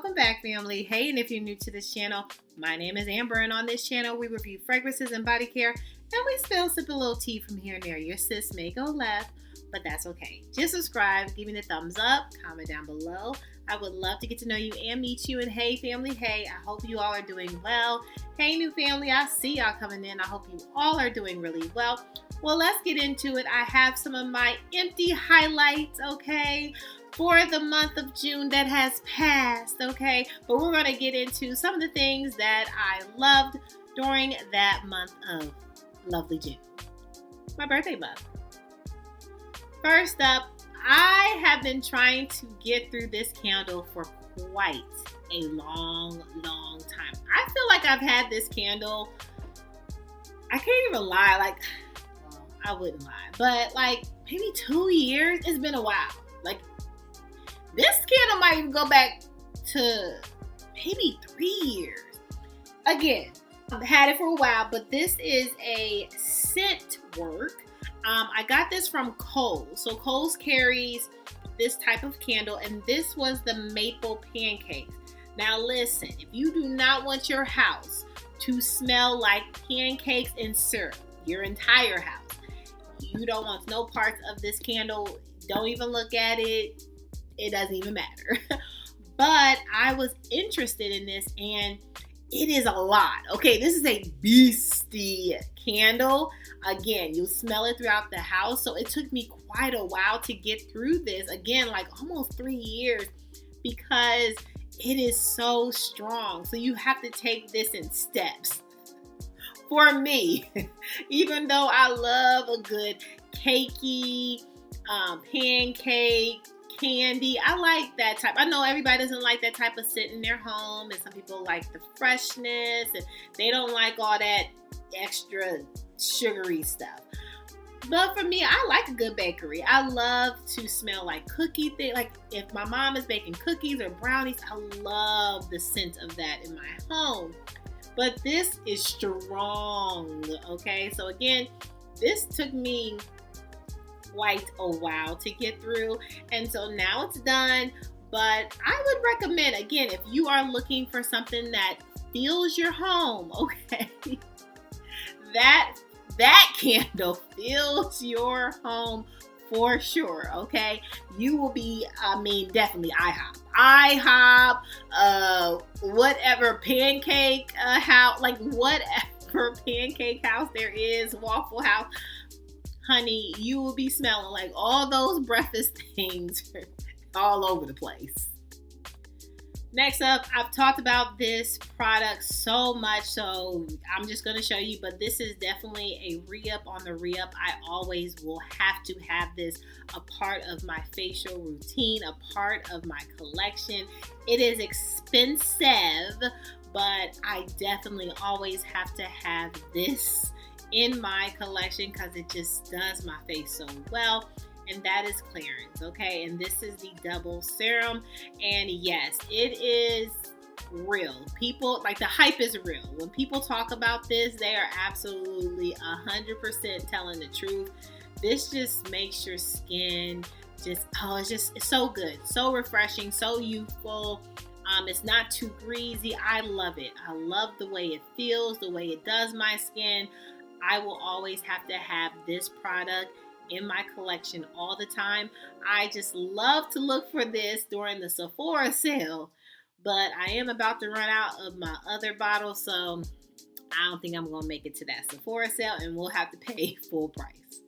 welcome back, family. Hey, and if you're new to this channel, my name is Amber, and on this channel we review fragrances and body care, and we spill, sip a little tea from here and there. Your sis may go left, but that's okay. Just subscribe, give me the thumbs up, comment down below. I would love to get to know you and meet you. And hey, family, hey, I hope you all are doing well. Hey, new family, I see y'all coming in. I hope you all are doing really well. Well, let's get into it. I have some of my empty highlights, okay, for the month of June that has passed, okay? But we're going to get into some of the things that I loved during that month of lovely June, my birthday month. First up, I have been trying to get through this candle for quite a long time. I feel like I've had this candle, I can't even lie, well, I wouldn't lie, but like maybe 2 years. It's been a while. Like, this candle might even go back to maybe 3 years. Again, I've had it for a while, but this is a scent work. I got this from Kohl's. So Kohl's carries this type of candle, and this was the maple pancakes. Now listen, if you do not want your house to smell like pancakes and syrup, your entire house, you don't want no parts of this candle, don't even look at it. It doesn't even matter. But I was interested in this, and it is a lot. Okay, this is a beastie candle. Again, you'll smell it throughout the house. So it took me quite a while to get through this. Again, like almost 3 years, because it is so strong. So you have to take this in steps. For me, even though I love a good cakey, pancake, candy, I like that type. I know everybody doesn't like that type of scent in their home, and some people like the freshness, and they don't like all that extra sugary stuff. But for me, I like a good bakery. I love to smell like cookie thing. Like if my mom is baking cookies or brownies, I love the scent of that in my home. But this is strong, okay? So again, this took me quite a while to get through, and so now it's done. But I would recommend, again, if you are looking for something that fills your home, okay, that candle fills your home for sure, okay? You will be, definitely IHOP, whatever pancake house, like whatever pancake house there is, Waffle House, honey, you will be smelling like all those breakfast things all over the place. Next up, I've talked about this product so much, so I'm just going to show you, but this is definitely a re-up on the re-up. I always will have to have this a part of my facial routine, a part of my collection. It is expensive, but I definitely always have to have this in my collection because it just does my face so well. And that is Clarins, okay? And this is the double serum. And yes, it is real. People, like, the hype is real. When people talk about this, they are absolutely 100% telling the truth. This just makes your skin it's so good, so refreshing, so youthful. It's not too greasy. I love it. I love the way it feels, the way it does my skin. I will always have to have this product in my collection all the time. I just love to look for this during the Sephora sale, but I am about to run out of my other bottle, so I don't think I'm going to make it to that Sephora sale, and we'll have to pay full price.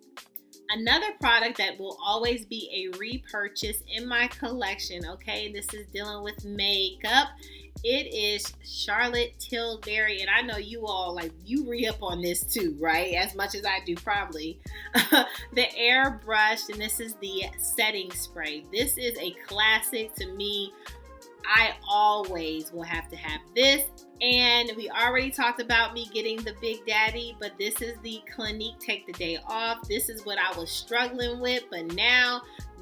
Another product that will always be a repurchase in my collection, okay, this is dealing with makeup. It is Charlotte Tilbury, and I know you all, like, you re-up on this too, right? As much as I do, probably. The Airbrush, and this is the setting spray. This is a classic to me. I always will have to have this. And we already talked about me getting the Big Daddy, but this is the Clinique Take the Day Off. This is what I was struggling with, but now,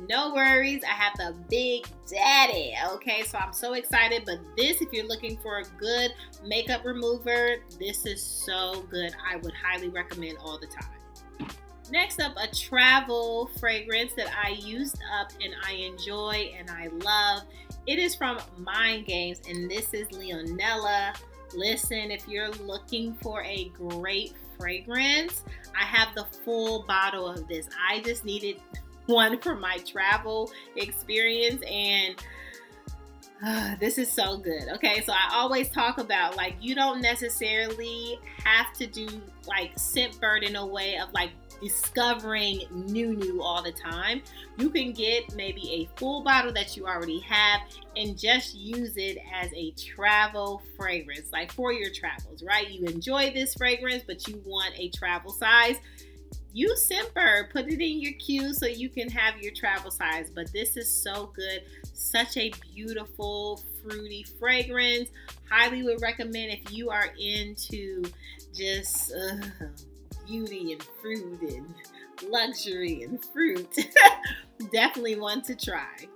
no worries, I have the Big Daddy, okay? So I'm so excited, but this, if you're looking for a good makeup remover, this is so good. I would highly recommend all the time. Next up, a travel fragrance that I used up and I enjoy and I love It is from Mind Games, and this is Leonella. Listen, if you're looking for a great fragrance, I have the full bottle of this. I just needed one for my travel experience, and this is so good. Okay, so I always talk about, like, you don't necessarily have to do like scent bird in a way of like discovering new all the time. You can get maybe a full bottle that you already have and just use it as a travel fragrance, like for your travels, right? You enjoy this fragrance, but you want a travel size. Use Scentbird, put it in your queue so you can have your travel size. But this is so good. Such a beautiful, fruity fragrance. Highly would recommend if you are into just beauty and fruit and luxury and fruit. Definitely one to try.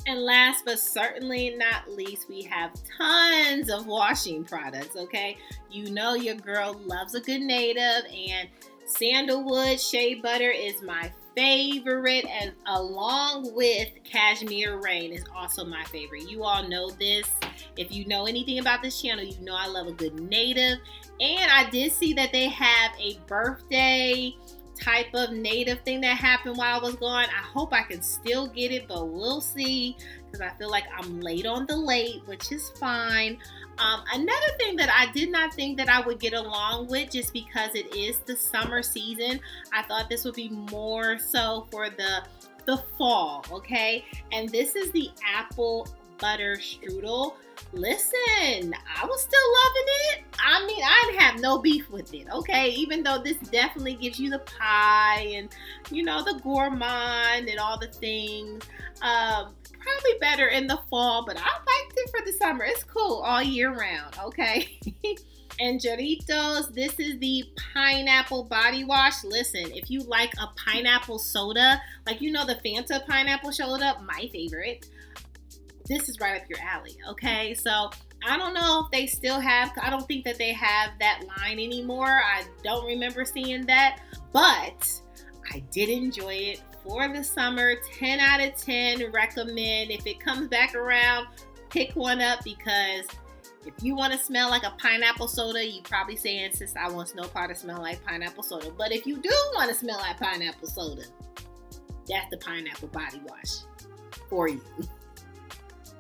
And last but certainly not least, we have tons of washing products, okay? You know your girl loves a good native, and sandalwood shea butter is my favorite, and along with cashmere rain is also my favorite. You all know this. If you know anything about this channel, you know I love a good native. And I did see that they have a birthday type of native thing that happened while I was gone. I hope I can still get it, but we'll see, because I feel like I'm late on the late, which is fine. Another thing that I did not think that I would get along with, just because it is the summer season, I thought this would be more so for the fall, okay? And this is the apple butter strudel. Listen, I was still loving it. I mean, I have no beef with it, okay? Even though this definitely gives you the pie and, you know, the gourmand and all the things. Probably better in the fall, but I liked it for the summer. It's cool all year round, okay? And Jarritos, this is the pineapple body wash. Listen, if you like a pineapple soda, like, you know, the Fanta pineapple soda, my favorite, this is right up your alley, okay? So I don't know if they still have, I don't think that they have that line anymore. I don't remember seeing that, but I did enjoy it for the summer. 10 out of 10 recommend. If it comes back around, pick one up, because if you want to smell like a pineapple soda, you probably saying, sis, I want no part of smell like pineapple soda. But if you do want to smell like pineapple soda, that's the pineapple body wash for you.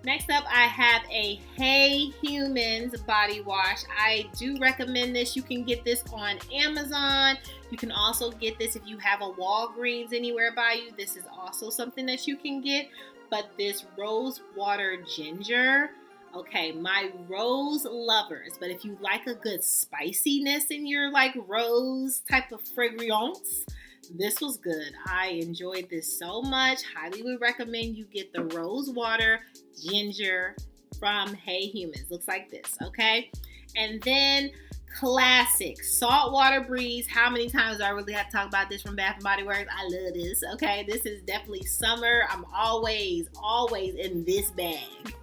Next up, I have a Hey Humans body wash. I do recommend this. You can get this on Amazon. You can also get this if you have a Walgreens anywhere by you. This is also something that you can get. But this rose water ginger, okay, my rose lovers. But if you like a good spiciness in your like rose type of fragrance, this was good. I enjoyed this so much. Highly would recommend you get the rose water ginger from Hey Humans. Looks like this, okay? And then classic saltwater breeze. How many times do I really have to talk about this from Bath & Body Works? I love this, okay? This is definitely summer. I'm always in this bag.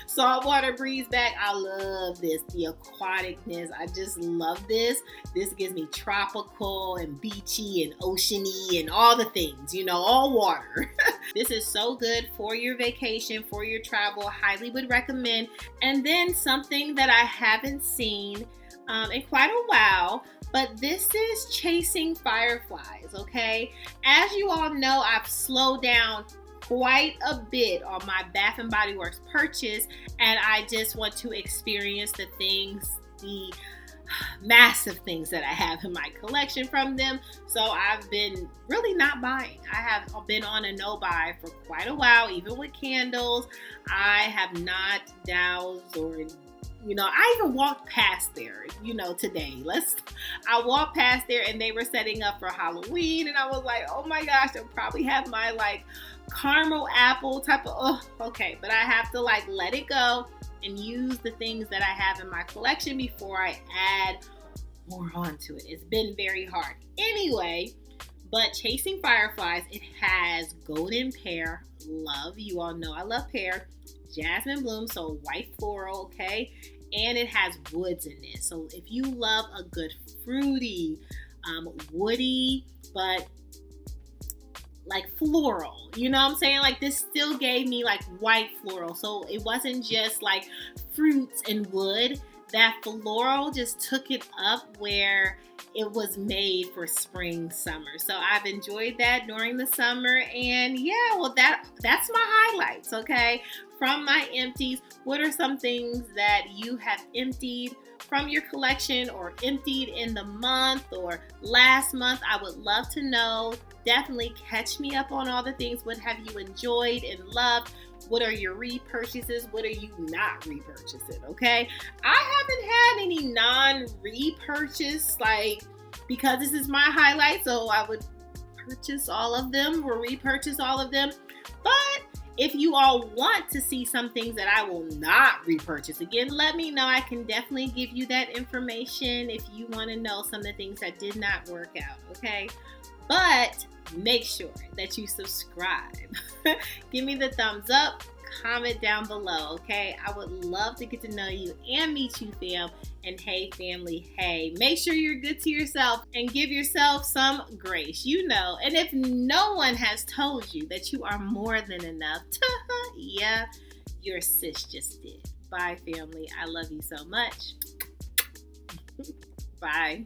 Saltwater breeze bag. I love this. The aquaticness. I just love this. This gives me tropical and beachy and oceany and all the things, you know, all water. This is so good for your vacation, for your travel. Highly would recommend. And then something that I haven't seen in quite a while, but this is Chasing Fireflies, okay? As you all know, I've slowed down quite a bit on my Bath & Body Works purchase, and I just want to experience the things, the massive things that I have in my collection from them. So I've been really not buying. I have been on a no buy for quite a while. Even with candles, I have not doused or, you know, I even walked past there, you know, today. I walked past there and they were setting up for Halloween, and I was like, oh my gosh, they'll probably have my like caramel apple type of, okay. But I have to like let it go and use the things that I have in my collection before I add more onto it. It's been very hard. Anyway, but Chasing Fireflies, it has golden pear, love. You all know I love pear. Jasmine bloom, so white floral, okay? And it has woods in this. So if you love a good fruity, woody, but like floral, you know what I'm saying? Like this still gave me like white floral. So it wasn't just like fruits and wood. That floral just took it up where it was made for spring, summer. So I've enjoyed that during the summer. And yeah, well that's my highlights, okay? From my empties, what are some things that you have emptied from your collection or emptied in the month or last month? I would love to know. Definitely catch me up on all the things. What have you enjoyed and loved? What are your repurchases? What are you not repurchasing? Okay. I haven't had any non-repurchase, like, because this is my highlight, so I would purchase all of them or repurchase all of them. But if you all want to see some things that I will not repurchase again, let me know. I can definitely give you that information if you want to know some of the things that did not work out, okay? But make sure that you subscribe. Give me the thumbs up, comment down below, okay? I would love to get to know you and meet you, fam. And hey, family, hey, make sure you're good to yourself and give yourself some grace, you know. And if no one has told you that you are more than enough, yeah, your sis just did. Bye, family. I love you so much. Bye.